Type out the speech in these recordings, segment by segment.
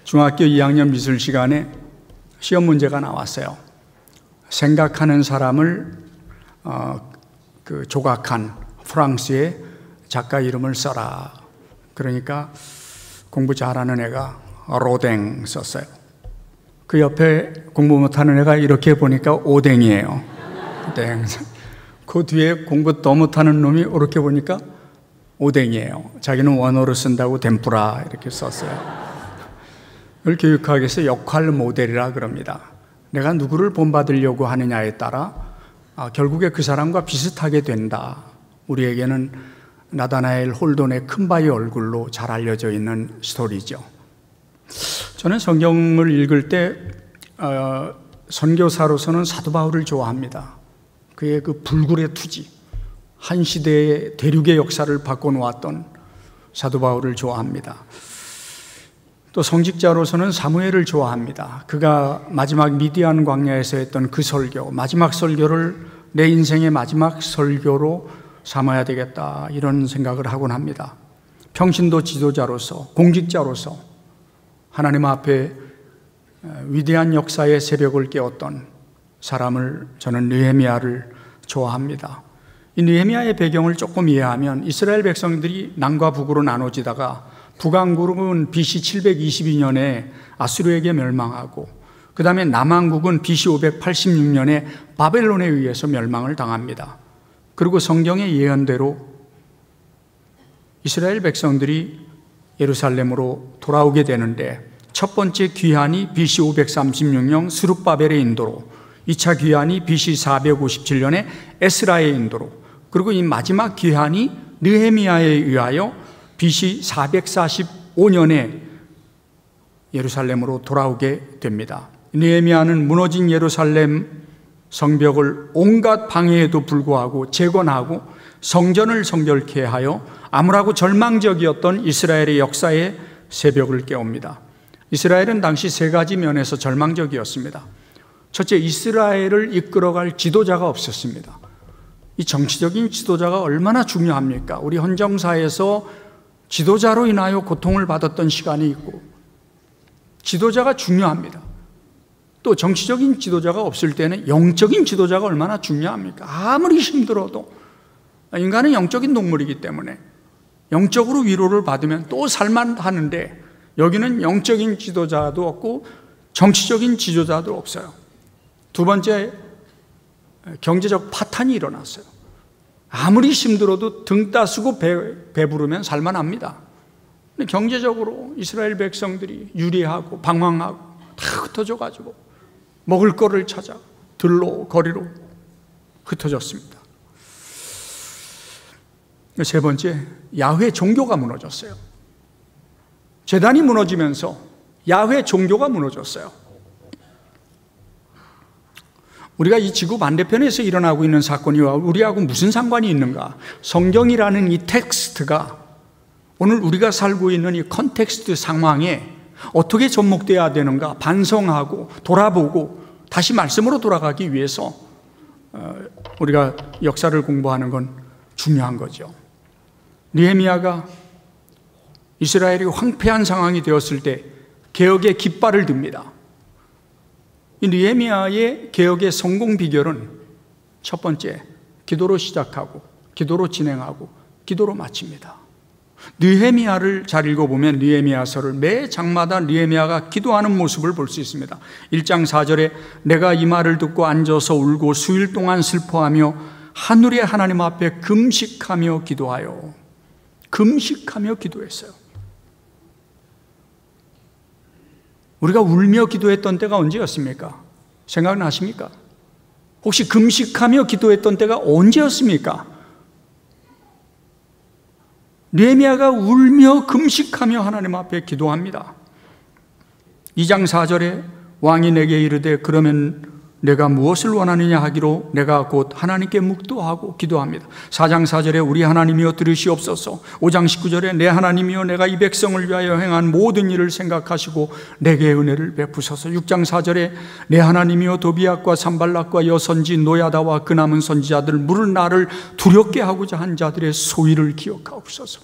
중학교 2학년 미술 시간에 시험 문제가 나왔어요. 생각하는 사람을 조각한 프랑스의 작가 이름을 써라. 그러니까 공부 잘하는 애가 로댕 썼어요. 그 옆에 공부 못하는 애가 이렇게 보니까 오뎅이에요. 땡. 그 뒤에 공부 더 못하는 놈이 이렇게 보니까 오뎅이에요. 자기는 원어로 쓴다고 덴푸라 이렇게 썼어요. 이걸 교육학에서 역할 모델이라 그럽니다. 내가 누구를 본받으려고 하느냐에 따라 결국에 그 사람과 비슷하게 된다. 우리에게는 나다나엘 홀돈의 큰바위 얼굴로 잘 알려져 있는 스토리죠. 저는 성경을 읽을 때 선교사로서는 사도 바울을 좋아합니다. 그의 그 불굴의 투지, 한 시대의 대륙의 역사를 바꿔놓았던 사도 바울을 좋아합니다. 또 성직자로서는 사무엘을 좋아합니다. 그가 마지막 미디안 광야에서 했던 그 설교, 마지막 설교를 내 인생의 마지막 설교로 삼아야 되겠다, 이런 생각을 하곤 합니다. 평신도 지도자로서, 공직자로서 하나님 앞에 위대한 역사의 새벽을 깨웠던 사람을, 저는 느헤미야를 좋아합니다. 이 느헤미야의 배경을 조금 이해하면 이스라엘 백성들이 남과 북으로 나눠지다가 북왕국은 BC 722년에 아수르에게 멸망하고, 그 다음에 남왕국은 BC 586년에 바벨론에 의해서 멸망을 당합니다. 그리고 성경의 예언대로 이스라엘 백성들이 예루살렘으로 돌아오게 되는데, 첫 번째 귀환이 BC 536년 스룹바벨의 인도로, 2차 귀환이 BC 457년에 에스라의 인도로, 그리고 이 마지막 귀환이 느헤미야에 의하여 BC 445년에 예루살렘으로 돌아오게 됩니다. 느헤미야는 무너진 예루살렘 성벽을 온갖 방해에도 불구하고 재건하고 성전을 성결케 하여 암울하고 절망적이었던 이스라엘의 역사의 새벽을 깨웁니다. 이스라엘은 당시 세 가지 면에서 절망적이었습니다. 첫째, 이스라엘을 이끌어갈 지도자가 없었습니다. 이 정치적인 지도자가 얼마나 중요합니까? 우리 헌정사에서 지도자로 인하여 고통을 받았던 시간이 있고, 지도자가 중요합니다. 또 정치적인 지도자가 없을 때는 영적인 지도자가 얼마나 중요합니까? 아무리 힘들어도 인간은 영적인 동물이기 때문에 영적으로 위로를 받으면 또 살만하는데, 여기는 영적인 지도자도 없고 정치적인 지도자도 없어요. 두 번째, 경제적 파탄이 일어났어요. 아무리 힘들어도 등 따쓰고 배부르면 살만합니다. 근데 경제적으로 이스라엘 백성들이 유리하고 방황하고 다 흩어져가지고 먹을 거를 찾아 들로 거리로 흩어졌습니다. 세 번째, 야훼 종교가 무너졌어요. 제단이 무너지면서 야훼 종교가 무너졌어요. 우리가 이 지구 반대편에서 일어나고 있는 사건이 우리하고 무슨 상관이 있는가? 성경이라는 이 텍스트가 오늘 우리가 살고 있는 이 컨텍스트 상황에 어떻게 접목되어야 되는가 반성하고 돌아보고 다시 말씀으로 돌아가기 위해서 우리가 역사를 공부하는 건 중요한 거죠. 느헤미야가 이스라엘이 황폐한 상황이 되었을 때 개혁의 깃발을 듭니다. 이 느헤미야의 개혁의 성공 비결은 첫 번째, 기도로 시작하고 기도로 진행하고 기도로 마칩니다. 느헤미야를 잘 읽어보면 느헤미야서를 매 장마다 느헤미야가 기도하는 모습을 볼 수 있습니다. 1장 4절에 내가 이 말을 듣고 앉아서 울고 수일 동안 슬퍼하며 하늘의 하나님 앞에 금식하며 기도하여, 금식하며 기도했어요. 우리가 울며 기도했던 때가 언제였습니까? 생각나십니까? 혹시 금식하며 기도했던 때가 언제였습니까? 느헤미야가 울며 금식하며 하나님 앞에 기도합니다. 2장 4절에 왕이 내게 이르되 그러면 내가 무엇을 원하느냐 하기로 내가 곧 하나님께 묵도하고 기도합니다. 4장 4절에 우리 하나님이여 들으시옵소서. 5장 19절에 내 하나님이여 내가 이 백성을 위하여 행한 모든 일을 생각하시고 내게 은혜를 베푸소서. 6장 4절에 내 하나님이여 도비앗과 산발락과 여선지 노야다와 그 남은 선지자들 물은 나를 두렵게 하고자 한 자들의 소위를 기억하옵소서.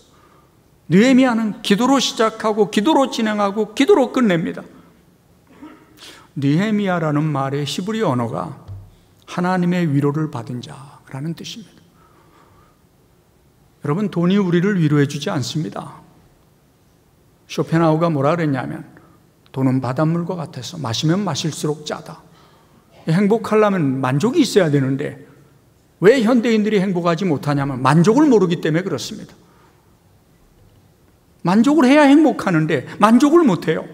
느헤미야는 기도로 시작하고 기도로 진행하고 기도로 끝냅니다. 느헤미야라는 말의 히브리 언어가 하나님의 위로를 받은 자라는 뜻입니다. 여러분, 돈이 우리를 위로해 주지 않습니다. 쇼펜하우가 뭐라 그랬냐면, 돈은 바닷물과 같아서 마시면 마실수록 짜다. 행복하려면 만족이 있어야 되는데 왜 현대인들이 행복하지 못하냐면 만족을 모르기 때문에 그렇습니다. 만족을 해야 행복하는데 만족을 못해요.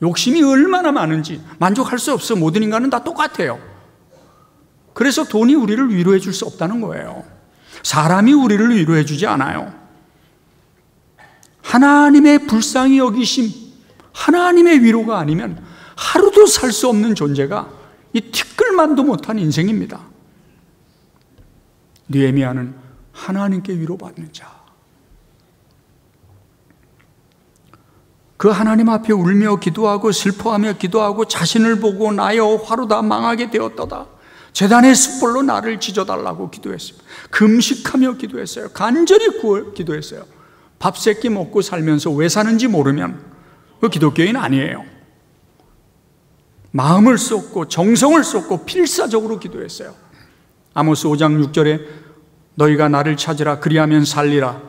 욕심이 얼마나 많은지 만족할 수 없어. 모든 인간은 다 똑같아요. 그래서 돈이 우리를 위로해 줄 수 없다는 거예요. 사람이 우리를 위로해 주지 않아요. 하나님의 불쌍히 여기심, 하나님의 위로가 아니면 하루도 살 수 없는 존재가 이 티끌만도 못한 인생입니다. 느헤미야는 하나님께 위로받는 자. 그 하나님 앞에 울며 기도하고 슬퍼하며 기도하고 자신을 보고 나여 화로 다 망하게 되었도다. 제단의 숯불로 나를 지져달라고 기도했습니다. 금식하며 기도했어요. 간절히 기도했어요. 밥 세 끼 먹고 살면서 왜 사는지 모르면 그 기독교인 아니에요. 마음을 쏟고 정성을 쏟고 필사적으로 기도했어요. 아모스 5장 6절에 너희가 나를 찾으라 그리하면 살리라.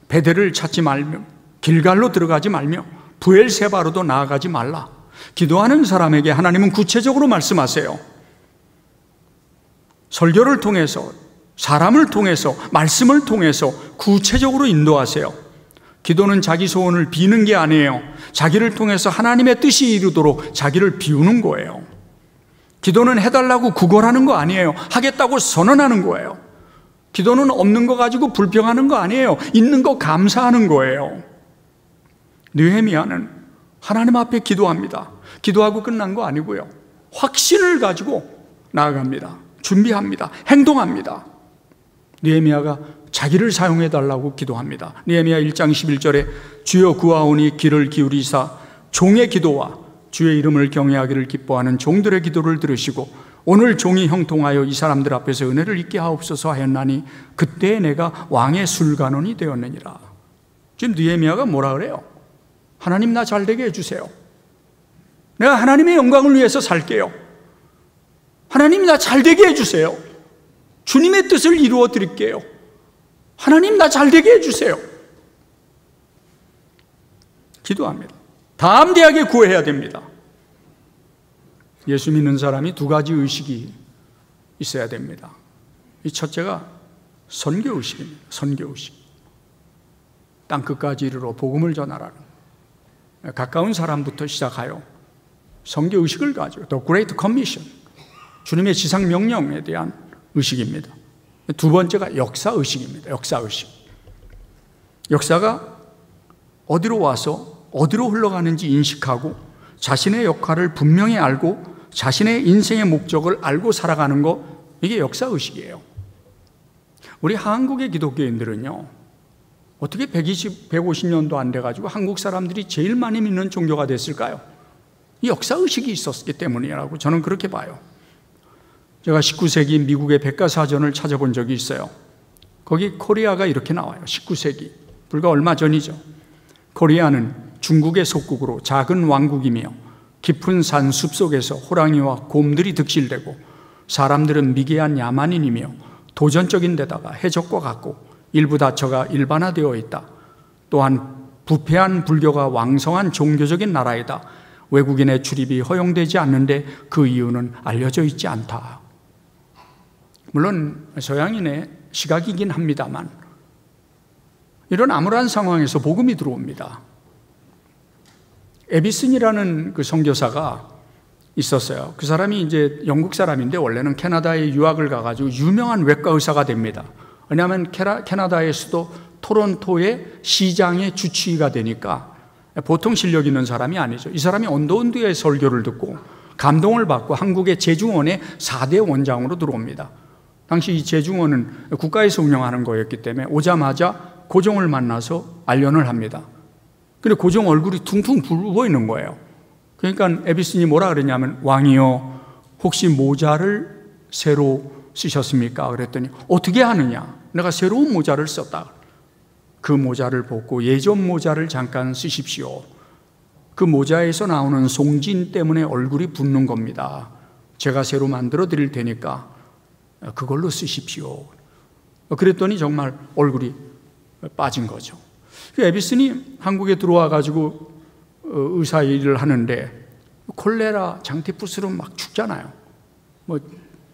베델을 찾지 말며 길갈로 들어가지 말며 브엘세바로도 나아가지 말라. 기도하는 사람에게 하나님은 구체적으로 말씀하세요. 설교를 통해서, 사람을 통해서, 말씀을 통해서 구체적으로 인도하세요. 기도는 자기 소원을 비는 게 아니에요. 자기를 통해서 하나님의 뜻이 이루도록 자기를 비우는 거예요. 기도는 해달라고 구걸하는 거 아니에요. 하겠다고 선언하는 거예요. 기도는 없는 거 가지고 불평하는 거 아니에요. 있는 거 감사하는 거예요. 느헤미야는 하나님 앞에 기도합니다. 기도하고 끝난 거 아니고요. 확신을 가지고 나아갑니다. 준비합니다. 행동합니다. 느헤미야가 자기를 사용해 달라고 기도합니다. 느헤미야 1장 11절에 주여 구하오니 귀를 기울이사 종의 기도와 주의 이름을 경외하기를 기뻐하는 종들의 기도를 들으시고 오늘 종이 형통하여 이 사람들 앞에서 은혜를 잊게 하옵소서 하였나니 그때 내가 왕의 술관원이 되었느니라. 지금 느헤미야가 뭐라 그래요? 하나님 나 잘되게 해주세요. 내가 하나님의 영광을 위해서 살게요. 하나님 나 잘되게 해주세요. 주님의 뜻을 이루어 드릴게요. 하나님 나 잘되게 해주세요. 기도합니다. 담대하게 구해야 됩니다. 예수 믿는 사람이 두 가지 의식이 있어야 됩니다. 이 첫째가 선교의식입니다. 선교의식. 땅끝까지 이르러 복음을 전하라는, 가까운 사람부터 시작하여 선교의식을 가지고 The Great Commission, 주님의 지상명령에 대한 의식입니다. 두 번째가 역사의식입니다. 역사의식. 역사가 어디로 와서 어디로 흘러가는지 인식하고 자신의 역할을 분명히 알고 자신의 인생의 목적을 알고 살아가는 거, 이게 역사의식이에요. 우리 한국의 기독교인들은요, 어떻게 150년도 안 돼가지고 한국 사람들이 제일 많이 믿는 종교가 됐을까요? 이 역사의식이 있었기 때문이라고 저는 그렇게 봐요. 제가 19세기 미국의 백과사전을 찾아본 적이 있어요. 거기 코리아가 이렇게 나와요. 19세기, 불과 얼마 전이죠. 코리아는 중국의 속국으로 작은 왕국이며 깊은 산 숲속에서 호랑이와 곰들이 득실되고 사람들은 미개한 야만인이며 도전적인 데다가 해적과 같고 일부 다처가 일반화되어 있다. 또한 부패한 불교가 왕성한 종교적인 나라이다. 외국인의 출입이 허용되지 않는데 그 이유는 알려져 있지 않다. 물론 서양인의 시각이긴 합니다만 이런 암울한 상황에서 복음이 들어옵니다. 에비슨이라는 그 선교사가 있었어요. 그 사람이 이제 영국 사람인데 원래는 캐나다에 유학을 가가지고 유명한 외과 의사가 됩니다. 왜냐하면 캐나다의 수도 토론토의 시장의 주치의가 되니까 보통 실력 있는 사람이 아니죠. 이 사람이 언더운드의 설교를 듣고 감동을 받고 한국의 제중원의 4대 원장으로 들어옵니다. 당시 이 제중원은 국가에서 운영하는 거였기 때문에 오자마자 고종을 만나서 안련을 합니다. 근데 고종 얼굴이 퉁퉁 부어 있는 거예요. 그러니까 에비슨이 뭐라 그러냐면, 왕이요 혹시 모자를 새로 쓰셨습니까? 그랬더니 어떻게 하느냐? 내가 새로운 모자를 썼다. 그 모자를 벗고 예전 모자를 잠깐 쓰십시오. 그 모자에서 나오는 송진 때문에 얼굴이 붓는 겁니다. 제가 새로 만들어 드릴 테니까 그걸로 쓰십시오. 그랬더니 정말 얼굴이 빠진 거죠. 에비슨이 한국에 들어와 가지고 의사 일을 하는데 콜레라, 장티푸스로 막 죽잖아요.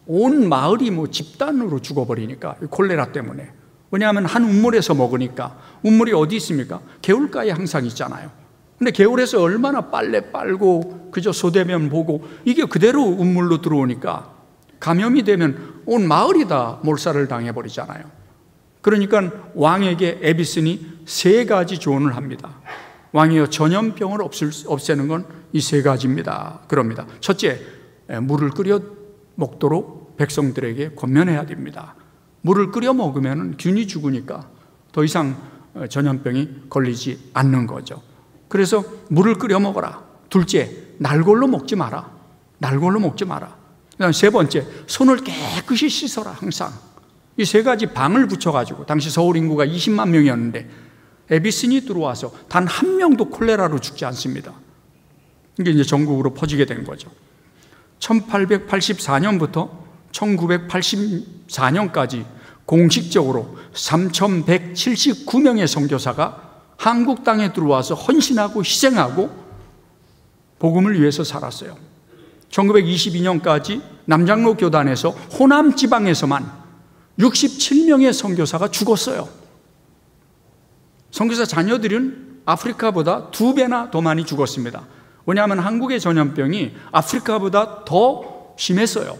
온 마을이 집단으로 죽어버리니까, 콜레라 때문에. 왜냐하면 한 운물에서 먹으니까. 운물이 어디 있습니까? 개울가에 항상 있잖아요. 근데 개울에서 얼마나 빨래 빨고 그저 소대면 보고 이게 그대로 운물로 들어오니까 감염이 되면 온 마을이 다 몰살을 당해버리잖아요. 그러니까 왕에게 에비슨이 3가지 조언을 합니다. 왕이여, 전염병을 없애는 건 이 3가지입니다. 그럽니다. 첫째, 물을 끓여 먹도록 백성들에게 권면해야 됩니다. 물을 끓여 먹으면 균이 죽으니까 더 이상 전염병이 걸리지 않는 거죠. 그래서 물을 끓여 먹어라. 둘째, 날골로 먹지 마라. 날골로 먹지 마라. 그다음 3번째, 손을 깨끗이 씻어라. 항상 이 3가지 방을 붙여가지고, 당시 서울 인구가 20만 명이었는데 에비슨이 들어와서 단 한 명도 콜레라로 죽지 않습니다. 이게 이제 전국으로 퍼지게 된 거죠. 1884년부터 1984년까지 공식적으로 3,179명의 선교사가 한국 땅에 들어와서 헌신하고 희생하고 복음을 위해서 살았어요. 1922년까지 남장로 교단에서 호남 지방에서만 67명의 선교사가 죽었어요. 선교사 자녀들은 아프리카보다 2배나 더 많이 죽었습니다. 왜냐하면 한국의 전염병이 아프리카보다 더 심했어요.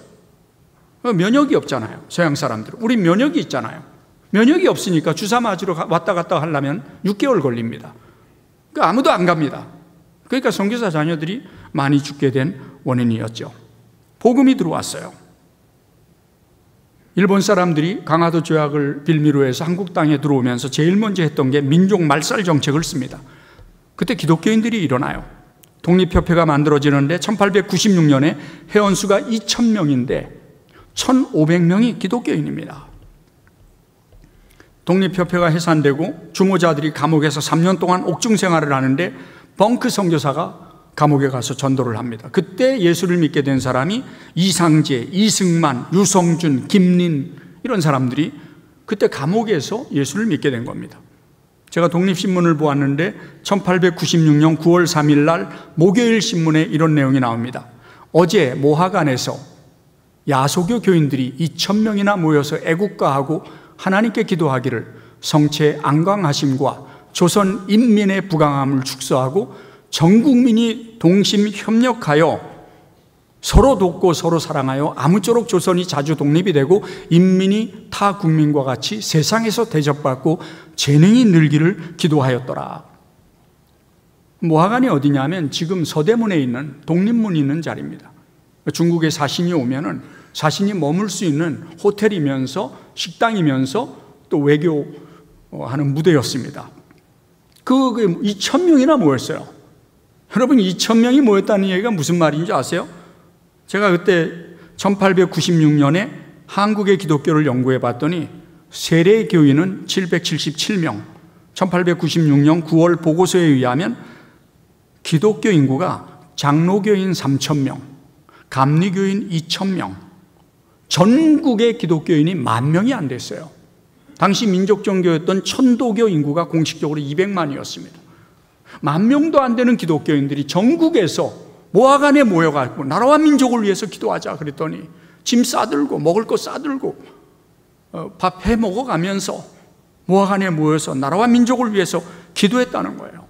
면역이 없잖아요. 서양 사람들은. 우리 면역이 있잖아요. 면역이 없으니까 주사 맞으러 왔다 갔다 하려면 6개월 걸립니다. 그러니까 아무도 안 갑니다. 그러니까 선교사 자녀들이 많이 죽게 된 원인이었죠. 복음이 들어왔어요. 일본 사람들이 강화도 조약을 빌미로 해서 한국 땅에 들어오면서 제일 먼저 했던 게 민족 말살 정책을 씁니다. 그때 기독교인들이 일어나요. 독립협회가 만들어지는데 1896년에 회원수가 2,000명인데 1,500명이 기독교인입니다. 독립협회가 해산되고 주모자들이 감옥에서 3년 동안 옥중 생활을 하는데 벙크 선교사가 감옥에 가서 전도를 합니다. 그때 예수를 믿게 된 사람이 이상재, 이승만, 유성준, 김린 이런 사람들이 그때 감옥에서 예수를 믿게 된 겁니다. 제가 독립신문을 보았는데 1896년 9월 3일 날 목요일 신문에 이런 내용이 나옵니다. 어제 모하간에서 야소교 교인들이 2,000명이나 모여서 애국가하고 하나님께 기도하기를 성체 안광하심과 조선 인민의 부강함을 축소하고 전 국민이 동심 협력하여 서로 돕고 서로 사랑하여 아무쪼록 조선이 자주 독립이 되고 인민이 타 국민과 같이 세상에서 대접받고 재능이 늘기를 기도하였더라. 모하간이 어디냐면 지금 서대문에 있는 독립문이 있는 자리입니다. 중국에 사신이 오면은 자신이 머물 수 있는 호텔이면서 식당이면서 또 외교하는 무대였습니다. 그게 2,000명이나 모였어요. 여러분 2,000명이 모였다는 얘기가 무슨 말인지 아세요? 제가 그때 1896년에 한국의 기독교를 연구해 봤더니 세례 교인은 777명, 1896년 9월 보고서에 의하면 기독교 인구가 장로교인 3,000명, 감리교인 2,000명, 전국의 기독교인이 10,000명이 안 됐어요. 당시 민족종교였던 천도교 인구가 공식적으로 200만이었습니다. 10,000명도 안 되는 기독교인들이 전국에서 모하간에 모여가지고 나라와 민족을 위해서 기도하자 그랬더니 짐 싸들고 먹을 거 싸들고 밥 해 먹어가면서 모하간에 모여서 나라와 민족을 위해서 기도했다는 거예요.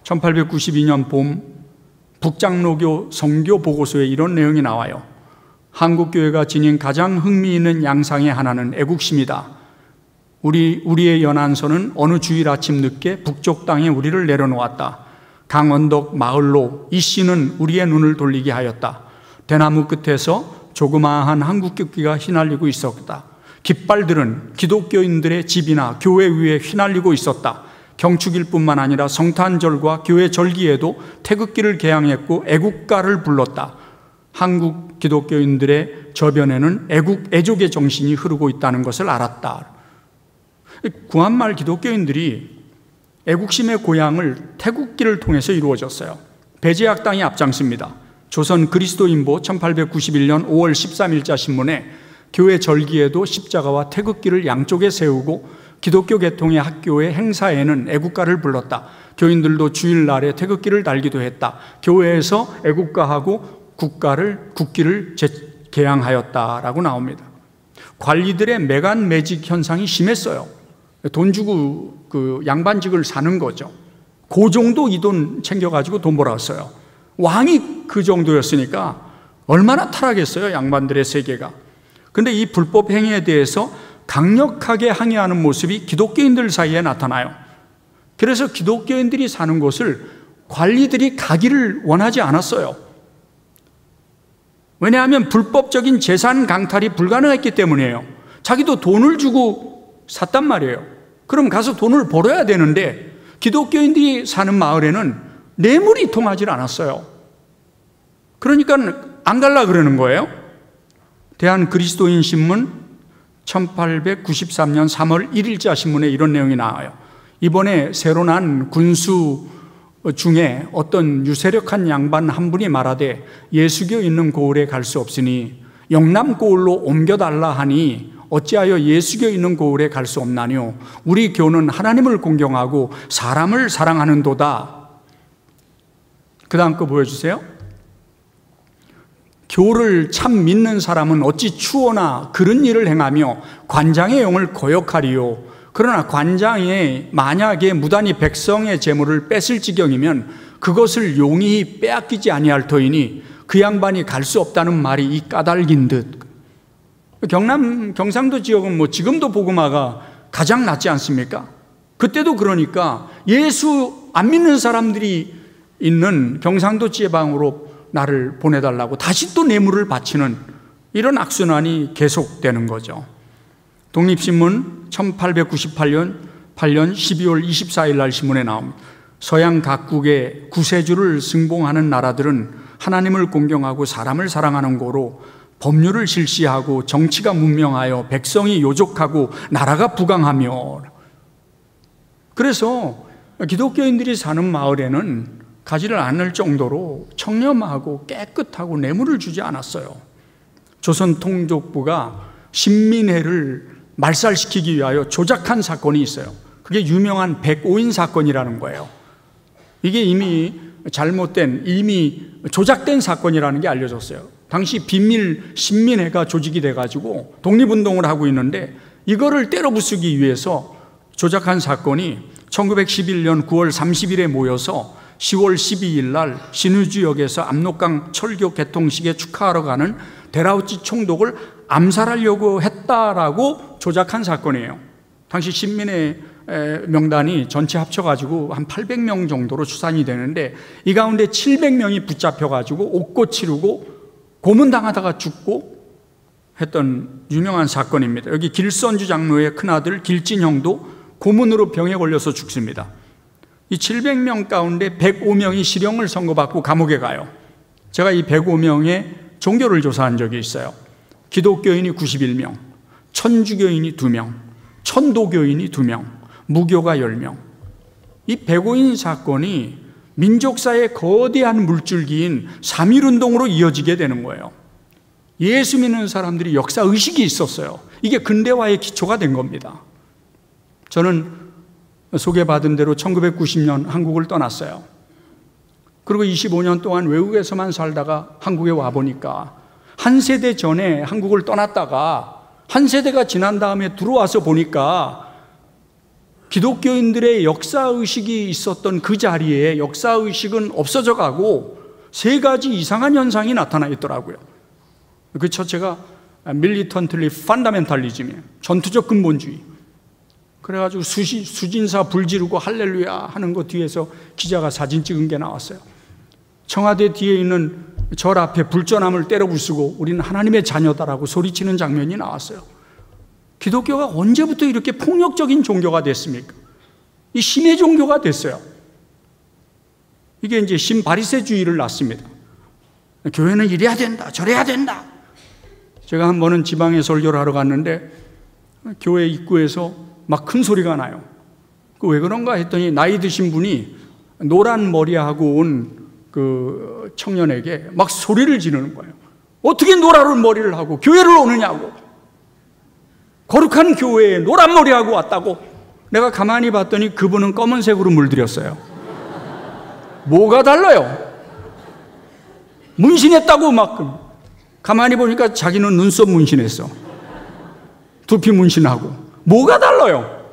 1892년 봄 북장로교 성교 보고서에 이런 내용이 나와요. 한국교회가 지닌 가장 흥미있는 양상의 하나는 애국심이다. 우리의 연안선은 어느 주일 아침 늦게 북쪽 땅에 우리를 내려놓았다. 강원덕 마을로 이 씨는 우리의 눈을 돌리게 하였다. 대나무 끝에서 조그마한 한국국기가 휘날리고 있었다. 깃발들은 기독교인들의 집이나 교회 위에 휘날리고 있었다. 경축일 뿐만 아니라 성탄절과 교회 절기에도 태극기를 개양했고 애국가를 불렀다. 한국 기독교인들의 저변에는 애족의 정신이 흐르고 있다는 것을 알았다. 구한말 기독교인들이 애국심의 고향을 태국기를 통해서 이루어졌어요. 배제학당이 앞장섭니다. 조선 그리스도인보 1891년 5월 13일자 신문에 교회 절기에도 십자가와 태극기를 양쪽에 세우고 기독교 계통의 학교의 행사에는 애국가를 불렀다. 교인들도 주일날에 태극기를 달기도 했다. 교회에서 애국가하고 국기를 개양하였다라고 나옵니다. 관리들의 매간 매직 현상이 심했어요. 돈 주고 그 양반직을 사는 거죠. 그 정도 이 돈 챙겨가지고 돈 벌었어요. 왕이 그 정도였으니까 얼마나 타락했어요, 양반들의 세계가. 근데 이 불법 행위에 대해서 강력하게 항의하는 모습이 기독교인들 사이에 나타나요. 그래서 기독교인들이 사는 곳을 관리들이 가기를 원하지 않았어요. 왜냐하면 불법적인 재산 강탈이 불가능했기 때문이에요. 자기도 돈을 주고 샀단 말이에요. 그럼 가서 돈을 벌어야 되는데 기독교인들이 사는 마을에는 뇌물이 통하지 않았어요. 그러니까 안 갈라 그러는 거예요. 대한그리스도인 신문 1893년 3월 1일자 신문에 이런 내용이 나와요. 이번에 새로 난 군수 중에 어떤 유세력한 양반 한 분이 말하되 예수교 있는 고을에 갈 수 없으니 영남 고을로 옮겨달라 하니 어찌하여 예수교 있는 고을에 갈 수 없나뇨? 우리 교는 하나님을 공경하고 사람을 사랑하는도다. 그 다음 거 보여주세요. 교를 참 믿는 사람은 어찌 추호나 그런 일을 행하며 관장의 영을 거역하리요. 그러나 관장이 만약에 무단히 백성의 재물을 뺏을 지경이면 그것을 용히 빼앗기지 아니할 터이니 그 양반이 갈 수 없다는 말이 이 까닭인 듯. 경상도 지역은 뭐 지금도 복음화가 가장 낫지 않습니까? 그때도 그러니까 예수 안 믿는 사람들이 있는 경상도 지방으로 나를 보내달라고 다시 또 뇌물을 바치는 이런 악순환이 계속되는 거죠. 독립신문 1898년 12월 24일 날 신문에 나옵니다. 서양 각국의 구세주를 승봉하는 나라들은 하나님을 공경하고 사람을 사랑하는 고로 법률을 실시하고 정치가 문명하여 백성이 요족하고 나라가 부강하며. 그래서 기독교인들이 사는 마을에는 가지를 않을 정도로 청렴하고 깨끗하고 뇌물을 주지 않았어요. 조선 통족부가 신민회를 말살시키기 위하여 조작한 사건이 있어요. 그게 유명한 백오인 사건이라는 거예요. 이게 이미 잘못된, 이미 조작된 사건이라는 게 알려졌어요. 당시 비밀 신민회가 조직이 돼가지고 독립운동을 하고 있는데 이거를 때려부수기 위해서 조작한 사건이 1911년 9월 30일에 모여서 10월 12일 날 신의주역에서 압록강 철교 개통식에 축하하러 가는 데라우치 총독을 암살하려고 했다라고 조작한 사건이에요. 당시 신민의 명단이 전체 합쳐가지고 한 800명 정도로 추산이 되는데 이 가운데 700명이 붙잡혀가지고 옥고 치르고 고문당하다가 죽고 했던 유명한 사건입니다. 여기 길선주 장로의 큰아들 길진형도 고문으로 병에 걸려서 죽습니다. 이 700명 가운데 105명이 실형을 선고받고 감옥에 가요. 제가 이 105명의 종교를 조사한 적이 있어요. 기독교인이 91명, 천주교인이 2명, 천도교인이 2명, 무교가 10명. 이 105인 사건이 민족사의 거대한 물줄기인 3.1운동으로 이어지게 되는 거예요. 예수 믿는 사람들이 역사의식이 있었어요. 이게 근대화의 기초가 된 겁니다. 저는 소개받은 대로 1990년 한국을 떠났어요. 그리고 25년 동안 외국에서만 살다가 한국에 와보니까 한 세대 전에 한국을 떠났다가 한 세대가 지난 다음에 들어와서 보니까 기독교인들의 역사의식이 있었던 그 자리에 역사의식은 없어져 가고 3가지 이상한 현상이 나타나 있더라고요. 그 첫째가 밀리턴틀리 판다멘탈리즘이에요. 전투적 근본주의. 그래가지고 수진사 불지르고 할렐루야 하는 거 뒤에서 기자가 사진 찍은 게 나왔어요. 청와대 뒤에 있는 절 앞에 불전함을 때려 부수고 우리는 하나님의 자녀다라고 소리치는 장면이 나왔어요. 기독교가 언제부터 이렇게 폭력적인 종교가 됐습니까? 이 신의 종교가 됐어요. 이게 이제 신바리새주의를 낳습니다. 교회는 이래야 된다, 저래야 된다. 제가 한 번은 지방에 설교를 하러 갔는데 교회 입구에서 막 큰 소리가 나요. 왜 그런가 했더니 나이 드신 분이 노란 머리하고 온 그 청년에게 막 소리를 지르는 거예요. 어떻게 노란 머리를 하고 교회를 오느냐고. 거룩한 교회에 노란 머리하고 왔다고. 내가 가만히 봤더니 그분은 검은색으로 물들였어요. 뭐가 달라요? 문신했다고 막. 가만히 보니까 자기는 눈썹 문신했어. 두피 문신하고. 뭐가 달라요?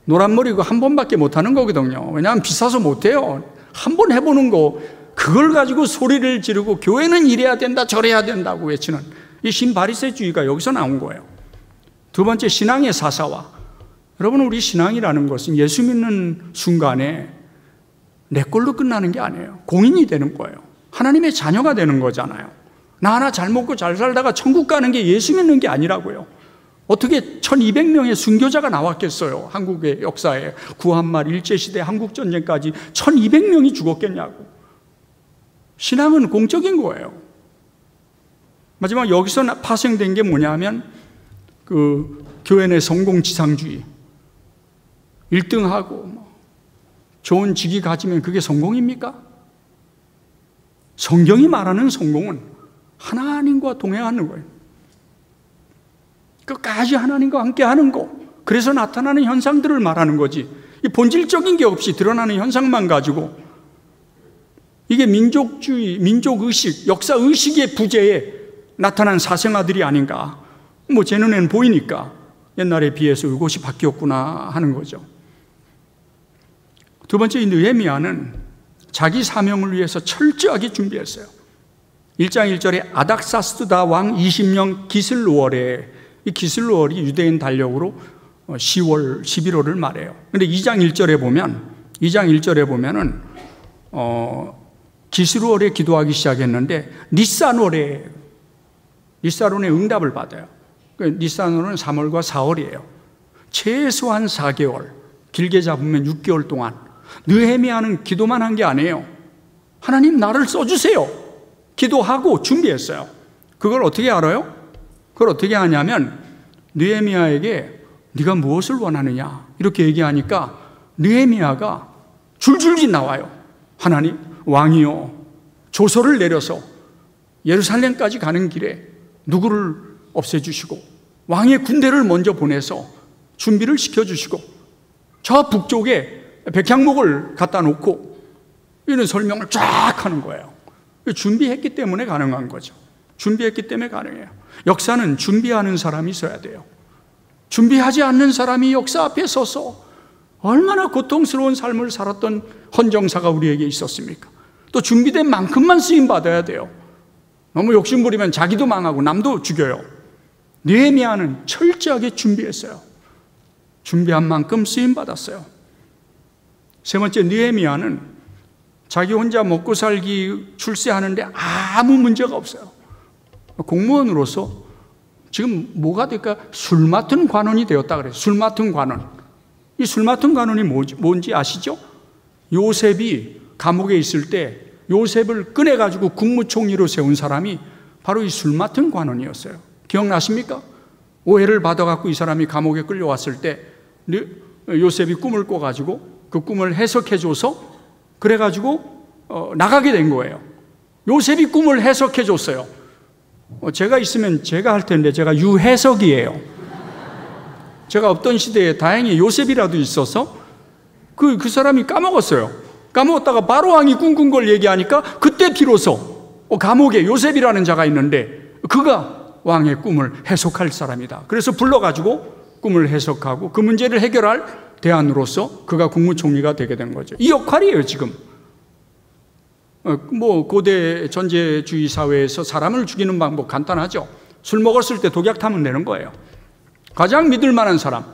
노란 머리고 한 번밖에 못하는 거거든요. 왜냐하면 비싸서 못해요. 한 번 해보는 거, 그걸 가지고 소리를 지르고 교회는 이래야 된다 저래야 된다고 외치는 이 신바리새주의가 여기서 나온 거예요. 두 번째, 신앙의 사사화. 여러분, 우리 신앙이라는 것은 예수 믿는 순간에 내 걸로 끝나는 게 아니에요. 공인이 되는 거예요. 하나님의 자녀가 되는 거잖아요. 나 하나 잘 먹고 잘 살다가 천국 가는 게 예수 믿는 게 아니라고요. 어떻게 1200명의 순교자가 나왔겠어요? 한국의 역사에 구한말 일제시대 한국전쟁까지 1200명이 죽었겠냐고. 신앙은 공적인 거예요. 마지막 여기서 파생된 게 뭐냐면 그 교회 내 성공지상주의. 1등하고 좋은 직위 가지면 그게 성공입니까? 성경이 말하는 성공은 하나님과 동행하는 거예요. 끝까지 하나님과 함께 하는 거. 그래서 나타나는 현상들을 말하는 거지. 이 본질적인 게 없이 드러나는 현상만 가지고 이게 민족주의, 민족의식, 역사의식의 부재에 나타난 사생아들이 아닌가. 제 눈에는 보이니까 옛날에 비해서 이것이 바뀌었구나 하는 거죠. 두 번째, 이 느헤미야는 자기 사명을 위해서 철저하게 준비했어요. 1장 1절에 아닥사스다 왕 20년 기슬루월에, 이 기슬루월이 유대인 달력으로 10월, 11월을 말해요. 근데 2장 1절에 보면은 기스루월에 기도하기 시작했는데 니산월에 응답을 받아요. 니산월은 3월과 4월이에요. 최소한 4개월, 길게 잡으면 6개월 동안 느헤미야는 기도만 한 게 아니에요. 하나님 나를 써주세요. 기도하고 준비했어요. 그걸 어떻게 알아요? 그걸 어떻게 하냐면 느헤미야에게 네가 무엇을 원하느냐 이렇게 얘기하니까 느헤미야가 줄줄이 나와요. 하나님, 왕이요, 조서를 내려서 예루살렘까지 가는 길에 누구를 없애주시고 왕의 군대를 먼저 보내서 준비를 시켜주시고 저 북쪽에 백향목을 갖다 놓고 이런 설명을 쫙 하는 거예요. 준비했기 때문에 가능한 거죠. 준비했기 때문에 가능해요. 역사는 준비하는 사람이 있어야 돼요. 준비하지 않는 사람이 역사 앞에 서서 얼마나 고통스러운 삶을 살았던 헌정사가 우리에게 있었습니까? 또 준비된 만큼만 쓰임받아야 돼요. 너무 욕심부리면 자기도 망하고 남도 죽여요. 느헤미야는 철저하게 준비했어요. 준비한 만큼 쓰임받았어요. 세 번째, 느헤미야는 자기 혼자 먹고 살기 출세하는데 아무 문제가 없어요. 공무원으로서 지금 뭐가 될까? 술 맡은 관원이 되었다 그래요. 술 맡은 관원. 이 술 맡은 관원이 뭔지 아시죠? 요셉이 감옥에 있을 때 요셉을 꺼내가지고 국무총리로 세운 사람이 바로 이 술 맡은 관원이었어요. 기억나십니까? 오해를 받아갖고 이 사람이 감옥에 끌려왔을 때 요셉이 꿈을 꿔가지고 그 꿈을 해석해줘서 그래가지고 나가게 된 거예요. 요셉이 꿈을 해석해줬어요. 제가 있으면 제가 할 텐데 제가 유해석이에요. 제가 없던 시대에 다행히 요셉이라도 있어서 그 사람이 까먹었어요. 까먹었다가 바로 왕이 꿈꾼 걸 얘기하니까 그때 비로소 감옥에 요셉이라는 자가 있는데 그가 왕의 꿈을 해석할 사람이다. 그래서 불러가지고 꿈을 해석하고 그 문제를 해결할 대안으로서 그가 국무총리가 되게 된 거죠. 이 역할이에요 지금. 고대 전제주의 사회에서 사람을 죽이는 방법 간단하죠. 술 먹었을 때 독약 타면 되는 거예요. 가장 믿을 만한 사람,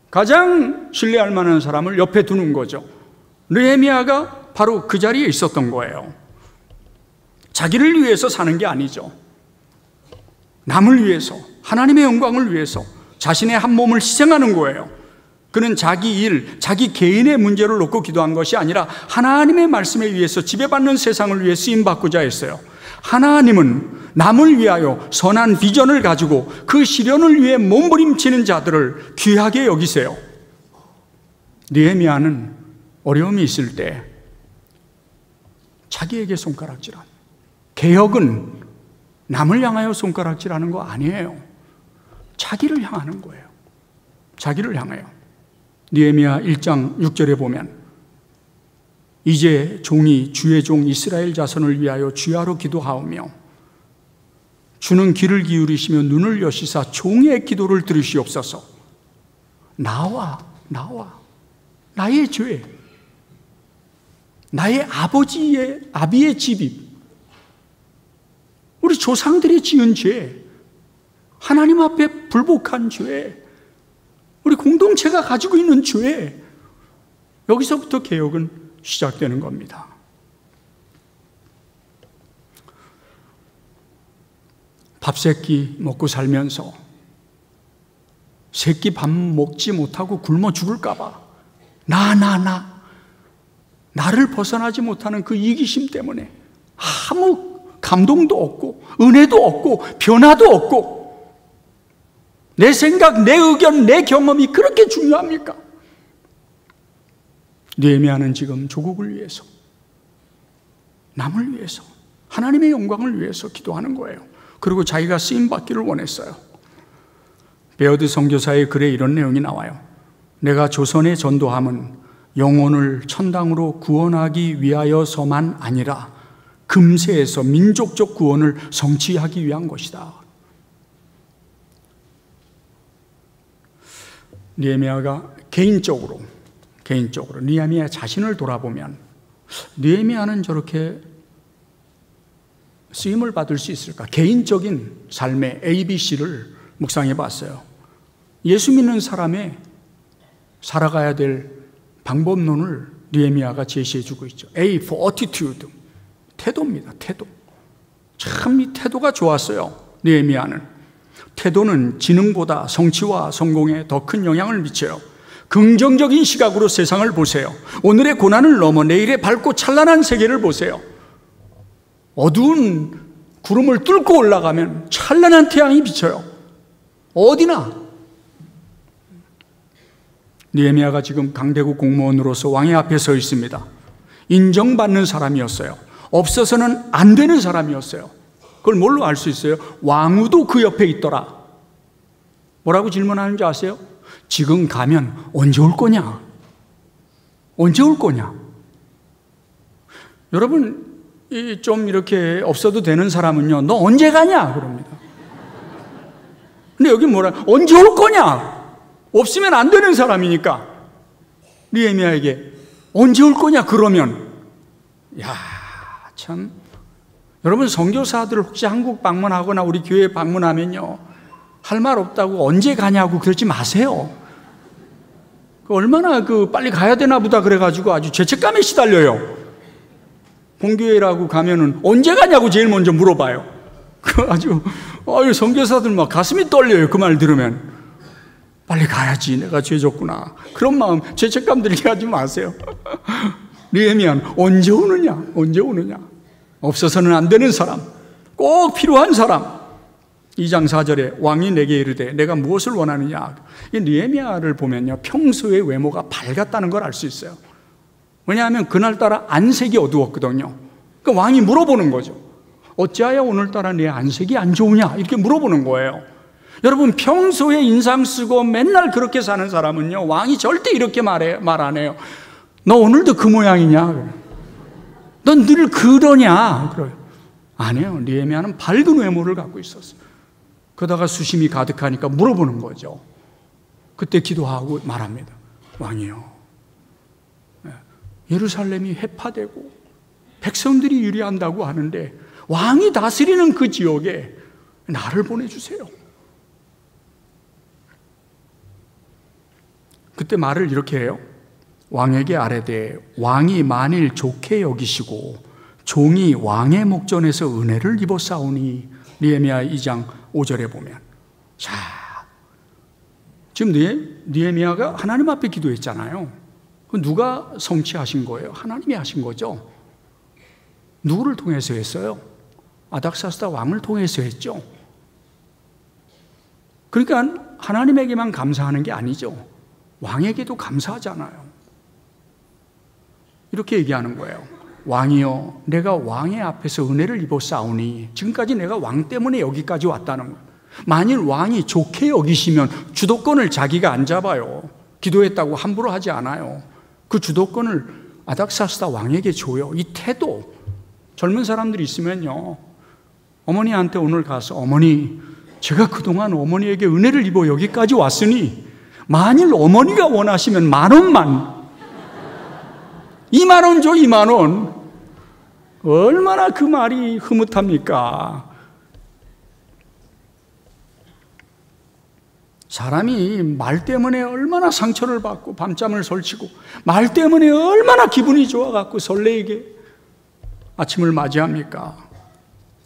가장 신뢰할 만한 사람을 옆에 두는 거죠. 느헤미야가 바로 그 자리에 있었던 거예요. 자기를 위해서 사는 게 아니죠. 남을 위해서, 하나님의 영광을 위해서 자신의 한 몸을 희생하는 거예요. 그는 자기 일, 자기 개인의 문제를 놓고 기도한 것이 아니라 하나님의 말씀에 의해서 지배받는 세상을 위해 쓰임받고자 했어요. 하나님은 남을 위하여 선한 비전을 가지고 그 실현을 위해 몸부림치는 자들을 귀하게 여기세요. 느헤미야는 어려움이 있을 때 자기에게 손가락질하는, 개혁은 남을 향하여 손가락질하는 거 아니에요. 자기를 향하는 거예요. 자기를 향하여. 느헤미야 1장 6절에 보면 이제 종이 주의 종 이스라엘 자손을 위하여 주야로 기도하오며 주는 귀를 기울이시며 눈을 여시사 종의 기도를 들으시옵소서. 나와 나의 죄, 나의 아비의 집입, 우리 조상들이 지은 죄, 하나님 앞에 불복한 죄, 우리 공동체가 가지고 있는 죄, 여기서부터 개혁은 시작되는 겁니다. 밥 세끼 먹고 살면서 세끼 밥 먹지 못하고 굶어 죽을까 봐 나를 벗어나지 못하는 그 이기심 때문에 아무 감동도 없고 은혜도 없고 변화도 없고, 내 생각, 내 의견, 내 경험이 그렇게 중요합니까? 느헤미야는 지금 조국을 위해서, 남을 위해서, 하나님의 영광을 위해서 기도하는 거예요. 그리고 자기가 쓰임받기를 원했어요. 베어드 선교사의 글에 이런 내용이 나와요. 내가 조선의 전도함은 영혼을 천당으로 구원하기 위하여서만 아니라 금세에서 민족적 구원을 성취하기 위한 것이다. 느헤미야가 개인적으로 느헤미야 자신을 돌아보면, 느헤미야는 저렇게 쓰임을 받을 수 있을까? 개인적인 삶의 ABC를 묵상해 봤어요. 예수 믿는 사람의 살아가야 될 방법론을 느헤미야가 제시해 주고 있죠. A for attitude, 태도입니다. 태도. 참 이 태도가 좋았어요. 느헤미야는 태도는 지능보다 성취와 성공에 더 큰 영향을 미쳐요. 긍정적인 시각으로 세상을 보세요. 오늘의 고난을 넘어 내일의 밝고 찬란한 세계를 보세요. 어두운 구름을 뚫고 올라가면 찬란한 태양이 비쳐요. 어디나. 느헤미야가 지금 강대국 공무원으로서 왕의 앞에 서 있습니다. 인정받는 사람이었어요. 없어서는 안 되는 사람이었어요. 그걸 뭘로 알 수 있어요? 왕후도 그 옆에 있더라. 뭐라고 질문하는지 아세요? 지금 가면 언제 올 거냐? 언제 올 거냐? 여러분, 좀 이렇게 없어도 되는 사람은요, 너 언제 가냐? 그럽니다. 근데 여기 뭐라, 언제 올 거냐? 없으면 안 되는 사람이니까 느헤미야에게 언제 올 거냐? 그러면, 야, 참, 여러분 선교사들 혹시 한국 방문하거나 우리 교회 방문하면요, 할 말 없다고 언제 가냐고 그러지 마세요. 얼마나 빨리 가야 되나 보다 그래가지고 아주 죄책감에 시달려요. 본교회라고 가면은 언제 가냐고 제일 먼저 물어봐요. 아주 선교사들 막 가슴이 떨려요. 그 말 들으면. 빨리 가야지, 내가 죄졌구나. 그런 마음, 죄책감 들게 하지 마세요. 느헤미야는 언제 오느냐? 언제 오느냐? 없어서는 안 되는 사람, 꼭 필요한 사람. 2장 4절에 왕이 내게 이르되 내가 무엇을 원하느냐? 이 느헤미야를 보면요, 평소의 외모가 밝았다는 걸 알 수 있어요. 왜냐하면 그날따라 안색이 어두웠거든요. 그러니까 왕이 물어보는 거죠. 어찌하여 오늘따라 내 안색이 안 좋으냐? 이렇게 물어보는 거예요. 여러분, 평소에 인상 쓰고 맨날 그렇게 사는 사람은요, 왕이 절대 이렇게 말 안 해요. 너 오늘도 그 모양이냐? 넌 늘 그러냐? 그래요. 안 해요. 느헤미야는 밝은 외모를 갖고 있었어요. 그러다가 수심이 가득하니까 물어보는 거죠. 그때 기도하고 말합니다. 왕이요, 예루살렘이 회파되고 백성들이 유리한다고 하는데 왕이 다스리는 그 지역에 나를 보내주세요. 그때 말을 이렇게 해요. 왕에게 아뢰되 왕이 만일 좋게 여기시고 종이 왕의 목전에서 은혜를 입었사오니. 느헤미야 2장 5절에 보면, 자, 지금 느헤미야가 하나님 앞에 기도했잖아요. 누가 성취하신 거예요? 하나님이 하신 거죠. 누구를 통해서 했어요? 아닥사스다 왕을 통해서 했죠. 그러니까 하나님에게만 감사하는 게 아니죠. 왕에게도 감사하잖아요. 이렇게 얘기하는 거예요. 왕이여, 내가 왕의 앞에서 은혜를 입어 싸우니, 지금까지 내가 왕 때문에 여기까지 왔다는 거예요. 만일 왕이 좋게 여기시면 주도권을 자기가 안 잡아요. 기도했다고 함부로 하지 않아요. 그 주도권을 아닥사스다 왕에게 줘요. 이 태도, 젊은 사람들이 있으면요, 어머니한테 오늘 가서, 어머니, 제가 그동안 어머니에게 은혜를 입어 여기까지 왔으니 만일 어머니가 원하시면 10,000원만, 20,000원 줘, 20,000원. 얼마나 그 말이 흐뭇합니까? 사람이 말 때문에 얼마나 상처를 받고 밤잠을 설치고, 말 때문에 얼마나 기분이 좋아갖고 설레게 아침을 맞이합니까?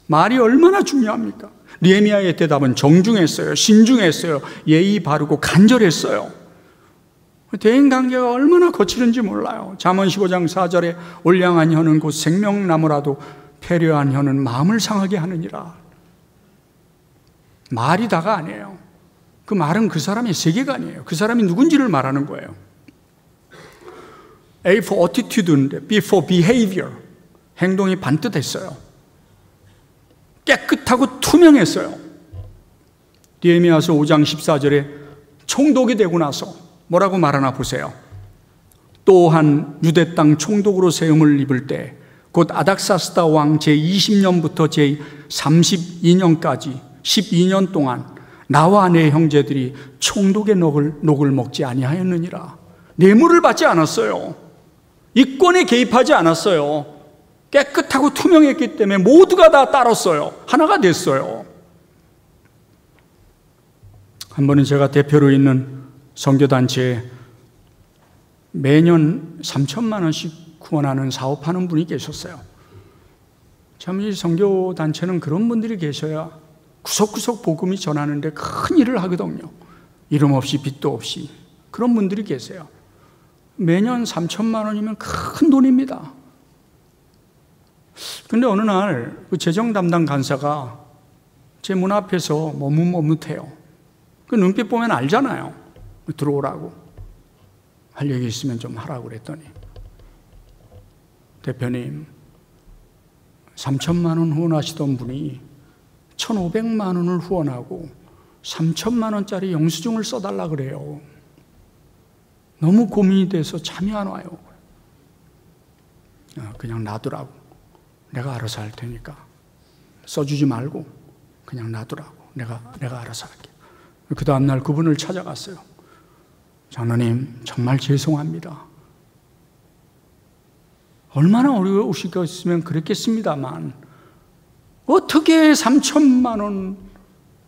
말이 얼마나 중요합니까? 느헤미야의 대답은 정중했어요. 신중했어요. 예의 바르고 간절했어요. 대인관계가 얼마나 거칠은지 몰라요. 잠언 15장 4절에 올량한 혀는 곧 생명나무라도 패려한 혀는 마음을 상하게 하느니라. 말이 다가 아니에요. 그 말은 그 사람의 세계관이에요. 그 사람이 누군지를 말하는 거예요. A for attitude인데 B for behavior. 행동이 반듯했어요. 깨끗하고 투명했어요. 느헤미야서 5장 14절에 총독이 되고 나서 뭐라고 말하나 보세요. 또한 유대 땅 총독으로 세움을 입을 때 곧 아닥사스다 왕 제20년부터 제32년까지 12년 동안 나와 내 형제들이 총독의 녹을 먹지 아니하였느니라. 뇌물을 받지 않았어요. 이권에 개입하지 않았어요. 깨끗하고 투명했기 때문에 모두가 다 따랐어요. 하나가 됐어요. 한 번은 제가 대표로 있는 선교단체에 매년 3,000만 원씩 후원하는 사업하는 분이 계셨어요. 참 이 선교단체는 그런 분들이 계셔야 구석구석 복음이 전하는데 큰 일을 하거든요. 이름 없이 빚도 없이. 그런 분들이 계세요. 매년 3,000만 원이면 큰 돈입니다. 근데 어느 날 그 재정 담당 간사가 제 문 앞에서 머뭇머뭇해요. 그 눈빛 보면 알잖아요. 들어오라고. 할 얘기 있으면 좀 하라고 그랬더니, 대표님, 3,000만 원 후원하시던 분이 1,500만 원을 후원하고 3,000만 원짜리 영수증을 써달라 그래요. 너무 고민이 돼서 잠이 안 와요. 그냥 놔두라고. 내가 알아서 할 테니까 써주지 말고 그냥 놔두라고. 내가 알아서 할게. 그 다음날 그분을 찾아갔어요. 장로님, 정말 죄송합니다. 얼마나 어려우시겠으면 그랬겠습니다만 어떻게 3,000만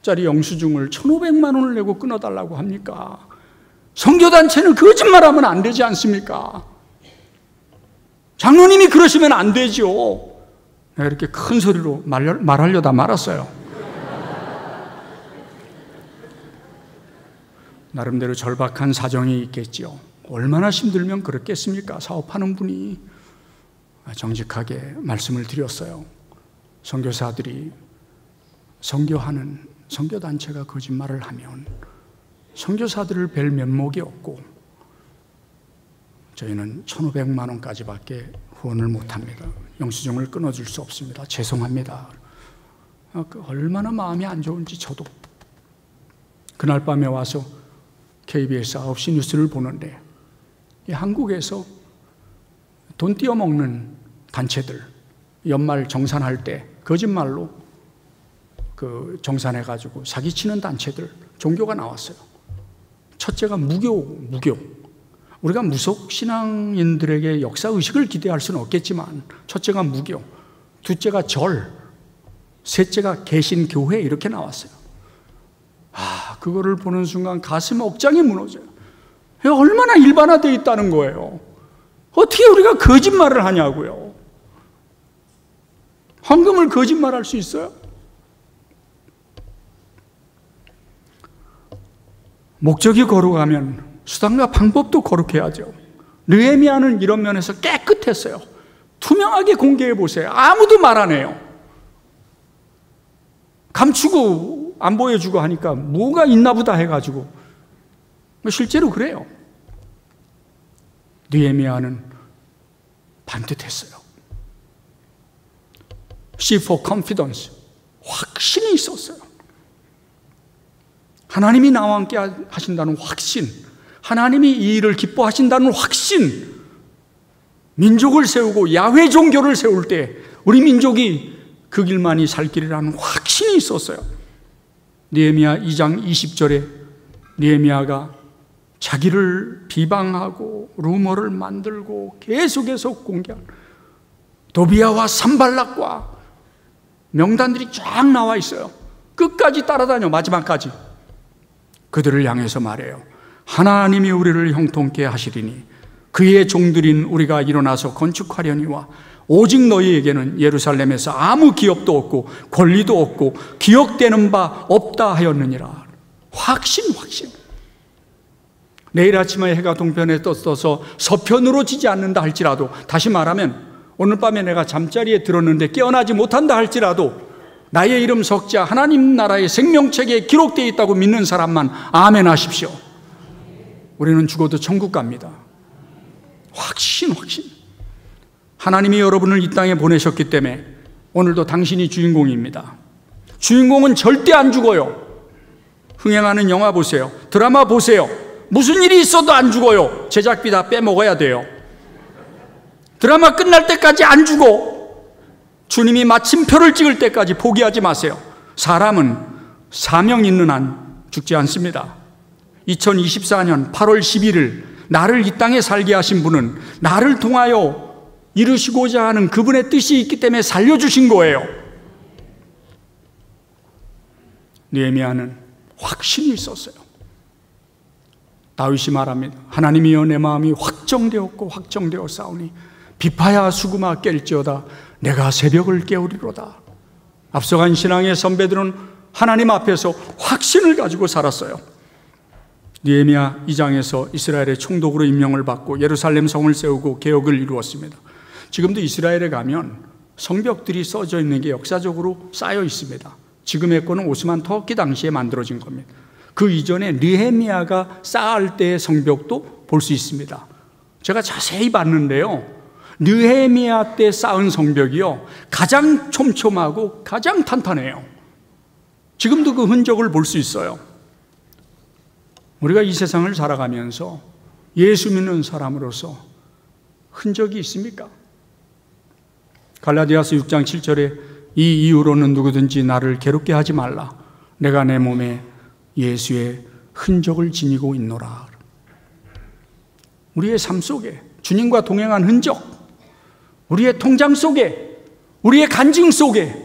원짜리 영수증을 1,500만 원을 내고 끊어달라고 합니까? 선교단체는 거짓말하면 안 되지 않습니까? 장로님이 그러시면 안 되죠. 내가 이렇게 큰 소리로 말하려다 말았어요. 나름대로 절박한 사정이 있겠죠. 얼마나 힘들면 그렇겠습니까? 사업하는 분이. 정직하게 말씀을 드렸어요. 선교사들이 선교하는 선교단체가 거짓말을 하면 선교사들을 뵐 면목이 없고 저희는 1,500만 원까지밖에 후원을 못합니다. 영수증을 끊어줄 수 없습니다. 죄송합니다. 얼마나 마음이 안 좋은지 저도. 그날 밤에 와서 KBS 9시 뉴스를 보는데 한국에서 돈 띄어먹는 단체들, 연말 정산할 때 거짓말로 그 정산해가지고 사기치는 단체들, 종교가 나왔어요. 첫째가 무교. 우리가 무속신앙인들에게 역사의식을 기대할 수는 없겠지만 첫째가 무교, 둘째가 절, 셋째가 개신교회 이렇게 나왔어요. 그거를 보는 순간 가슴 억장이 무너져요. 얼마나 일반화되어 있다는 거예요. 어떻게 우리가 거짓말을 하냐고요. 헌금을 거짓말할 수 있어요? 목적이 거룩하면 수단과 방법도 거룩해야죠. 느헤미야는 이런 면에서 깨끗했어요. 투명하게 공개해 보세요. 아무도 말 안 해요. 감추고 안 보여주고 하니까 뭐가 있나 보다 해가지고 실제로 그래요. 느헤미야는 반듯했어요. C for confidence, 확신이 있었어요. 하나님이 나와 함께 하신다는 확신, 하나님이 이 일을 기뻐하신다는 확신, 민족을 세우고 야훼 종교를 세울 때 우리 민족이 그 길만이 살 길이라는 확신이 있었어요. 느헤미야 2장 20절에 느헤미야가 자기를 비방하고 루머를 만들고 계속해서 공개한 도비야와 산발락과 명단들이 쫙 나와 있어요. 끝까지 따라다녀, 마지막까지. 그들을 향해서 말해요. 하나님이 우리를 형통케 하시리니 그의 종들인 우리가 일어나서 건축하려니와 오직 너희에게는 예루살렘에서 아무 기업도 없고 권리도 없고 기억되는 바 없다 하였느니라. 확신. 내일 아침에 해가 동편에 떠서 서편으로 지지 않는다 할지라도, 다시 말하면 오늘 밤에 내가 잠자리에 들었는데 깨어나지 못한다 할지라도 나의 이름 석자 하나님 나라의 생명책에 기록되어 있다고 믿는 사람만 아멘 하십시오. 우리는 죽어도 천국 갑니다. 확신. 하나님이 여러분을 이 땅에 보내셨기 때문에 오늘도 당신이 주인공입니다. 주인공은 절대 안 죽어요. 흥행하는 영화 보세요. 드라마 보세요. 무슨 일이 있어도 안 죽어요. 제작비 다 빼먹어야 돼요. 드라마 끝날 때까지 안 죽어. 주님이 마침표를 찍을 때까지 포기하지 마세요. 사람은 사명 있는 한 죽지 않습니다. 2024년 8월 11일 나를 이 땅에 살게 하신 분은 나를 통하여 이루시고자 하는 그분의 뜻이 있기 때문에 살려주신 거예요. 느헤미야는 확신이 있었어요. 다윗이 말합니다. 하나님이여 내 마음이 확정되어 싸우니 비파야 수구마 깰지어다 내가 새벽을 깨우리로다. 앞서간 신앙의 선배들은 하나님 앞에서 확신을 가지고 살았어요. 느헤미야 2장에서 이스라엘의 총독으로 임명을 받고 예루살렘 성을 세우고 개혁을 이루었습니다. 지금도 이스라엘에 가면 성벽들이 써져 있는 게 역사적으로 쌓여 있습니다. 지금의 거는 오스만 터키 당시에 만들어진 겁니다. 그 이전에 느헤미야가 쌓을 때의 성벽도 볼 수 있습니다. 제가 자세히 봤는데요, 느헤미야 때 쌓은 성벽이요 가장 촘촘하고 가장 탄탄해요. 지금도 그 흔적을 볼 수 있어요. 우리가 이 세상을 살아가면서 예수 믿는 사람으로서 흔적이 있습니까? 갈라디아서 6장 7절에 이 이후로는 누구든지 나를 괴롭게 하지 말라. 내가 내 몸에 예수의 흔적을 지니고 있노라. 우리의 삶 속에 주님과 동행한 흔적, 우리의 통장 속에, 우리의 간증 속에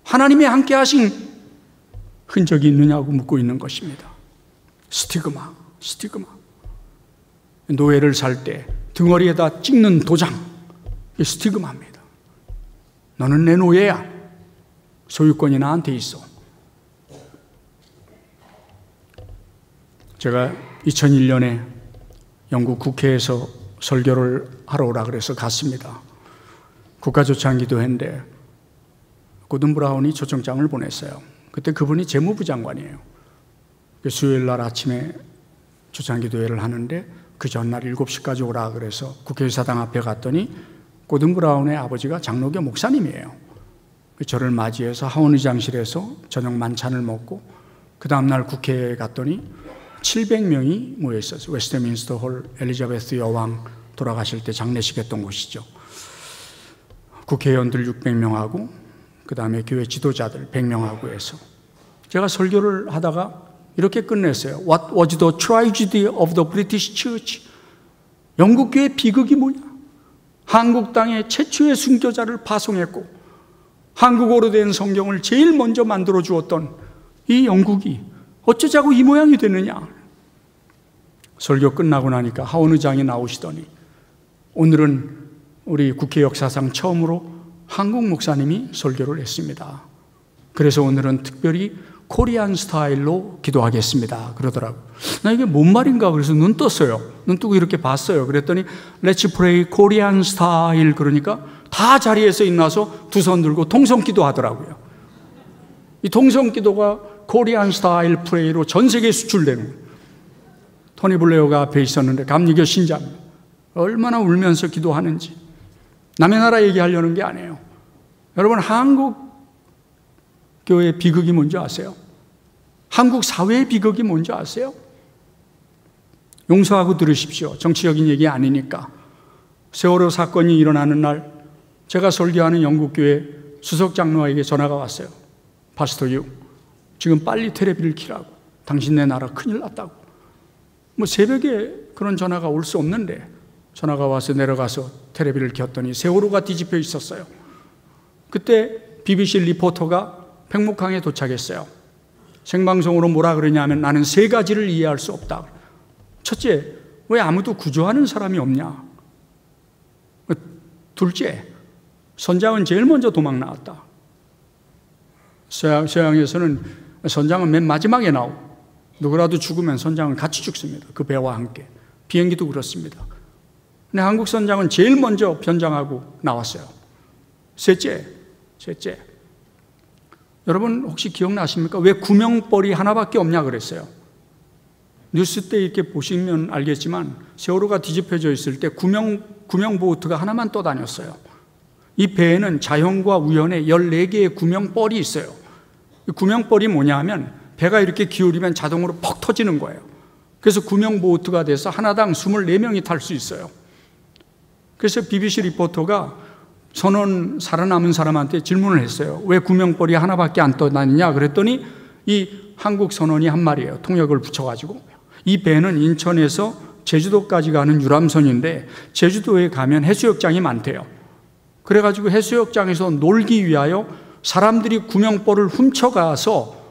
하나님이 함께 하신 흔적이 있느냐고 묻고 있는 것입니다. 스티그마. 노예를 살 때 등허리에다 찍는 도장, 이게 스티그마입니다. 너는 내 노예야. 소유권이 나한테 있어. 제가 2001년에 영국 국회에서 설교를 하러 오라 그래서 갔습니다. 국가조찬기도 했는데 고든 브라운이 초청장을 보냈어요. 그때 그분이 재무부 장관이에요. 수요일 날 아침에 초찬기도회를 하는데 그 전날 7시까지 오라 그래서 국회의사당 앞에 갔더니 고든 브라운의 아버지가 장로교 목사님이에요. 저를 맞이해서 하원의장실에서 저녁 만찬을 먹고 그 다음날 국회에 갔더니 700명이 모여 있었어요. 웨스트민스터 홀, 엘리자베스 여왕 돌아가실 때 장례식 했던 곳이죠. 국회의원들 600명하고 그 다음에 교회 지도자들 100명하고 해서 제가 설교를 하다가 이렇게 끝냈어요. What was the tragedy of the British Church? 영국 교회 비극이 뭐냐? 한국 땅에 최초의 순교자를 파송했고 한국어로 된 성경을 제일 먼저 만들어 주었던 이 영국이 어쩌자고 이 모양이 되느냐? 설교 끝나고 나니까 하원의장이 나오시더니 오늘은 우리 국회 역사상 처음으로 한국 목사님이 설교를 했습니다. 그래서 오늘은 특별히 코리안 스타일로 기도하겠습니다. 그러더라고요. 나 이게 뭔 말인가 그래서 눈 떴어요. 눈 뜨고 이렇게 봤어요. 그랬더니 Let's pray 코리안 스타일, 그러니까 다 자리에서 일어나서 두 손 들고 통성기도 하더라고요. 이 통성기도가 코리안 스타일 프레이로 전 세계에 수출되는 거예요. 토니 블레어가 앞에 있었는데 감리교 신자입니다. 얼마나 울면서 기도하는지. 남의 나라 얘기하려는 게 아니에요. 여러분, 한국 교회의 비극이 뭔지 아세요? 한국 사회의 비극이 뭔지 아세요? 용서하고 들으십시오. 정치적인 얘기 아니니까. 세월호 사건이 일어나는 날 제가 설교하는 영국교회 수석장로에게 전화가 왔어요. 파스터 유, 지금 빨리 텔레비를 켜라고. 당신네 나라 큰일 났다고. 뭐 새벽에 그런 전화가 올 수 없는데 전화가 와서 내려가서 텔레비를 켰더니 세월호가 뒤집혀 있었어요. 그때 BBC 리포터가 백목항에 도착했어요. 생방송으로 뭐라 그러냐면 나는 3가지를 이해할 수 없다. 첫째, 왜 아무도 구조하는 사람이 없냐? 둘째, 선장은 제일 먼저 도망 나왔다. 서양에서는 선장은 맨 마지막에 나오고 누구라도 죽으면 선장은 같이 죽습니다. 그 배와 함께. 비행기도 그렇습니다. 근데 한국 선장은 제일 먼저 변장하고 나왔어요. 셋째, 여러분 혹시 기억나십니까? 왜 구명벌이 하나밖에 없냐 그랬어요. 뉴스 때 이렇게 보시면 알겠지만 세월호가 뒤집혀져 있을 때 구명보트가 하나만 떠다녔어요. 이 배에는 자연과 우연의 14개의 구명벌이 있어요. 이 구명벌이 뭐냐 하면 배가 이렇게 기울이면 자동으로 퍽 터지는 거예요. 그래서 구명보트가 돼서 하나당 24명이 탈 수 있어요. 그래서 BBC 리포터가 선원 살아남은 사람한테 질문을 했어요. 왜 구명벌이 하나밖에 안 떠다니냐 그랬더니 이 한국 선원이 한 말이에요. 통역을 붙여가지고 이 배는 인천에서 제주도까지 가는 유람선인데 제주도에 가면 해수욕장이 많대요. 그래가지고 해수욕장에서 놀기 위하여 사람들이 구명벌을 훔쳐가서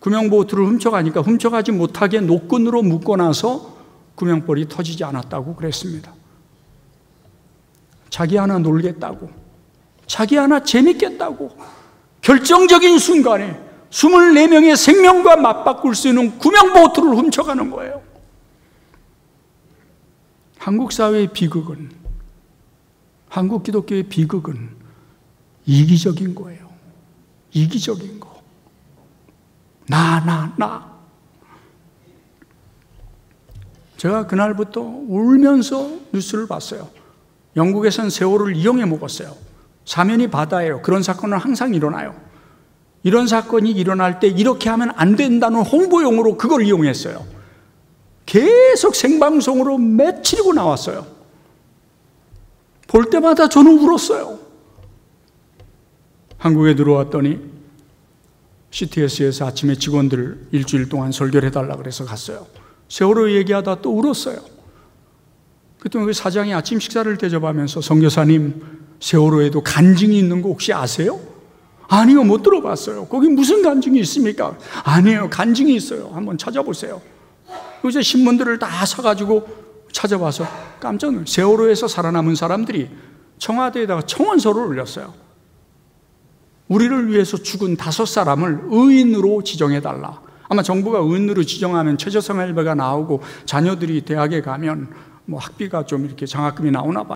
구명보트를 훔쳐가니까 훔쳐가지 못하게 노끈으로 묶어놔서 구명벌이 터지지 않았다고 그랬습니다. 자기 하나 놀겠다고, 자기 하나 재밌겠다고 결정적인 순간에 24명의 생명과 맞바꿀 수 있는 구명보트를 훔쳐가는 거예요. 한국 사회의 비극은, 한국 기독교의 비극은 이기적인 거예요. 이기적인 거. 나. 제가 그날부터 울면서 뉴스를 봤어요. 영국에서는 세월호를 이용해 먹었어요. 사면이 바다예요. 그런 사건은 항상 일어나요. 이런 사건이 일어날 때 이렇게 하면 안 된다는 홍보용으로 그걸 이용했어요. 계속 생방송으로 며칠이고 나왔어요. 볼 때마다 저는 울었어요. 한국에 들어왔더니 CTS에서 아침에 직원들 일주일 동안 설교를 해달라 그래서 갔어요. 세월호 얘기하다 또 울었어요. 그때 그 사장이 아침 식사를 대접하면서 선교사님, 세월호에도 간증이 있는 거 혹시 아세요? 아니요, 못 들어봤어요. 거기 무슨 간증이 있습니까? 아니에요, 간증이 있어요. 한번 찾아보세요. 그래서 신문들을 다 사가지고 찾아봐서 깜짝 놀랐어요. 세월호에서 살아남은 사람들이 청와대에다가 청원서를 올렸어요. 우리를 위해서 죽은 5사람을 의인으로 지정해달라. 아마 정부가 의인으로 지정하면 최저생활비가 나오고 자녀들이 대학에 가면 뭐 학비가 좀 이렇게 장학금이 나오나 봐요.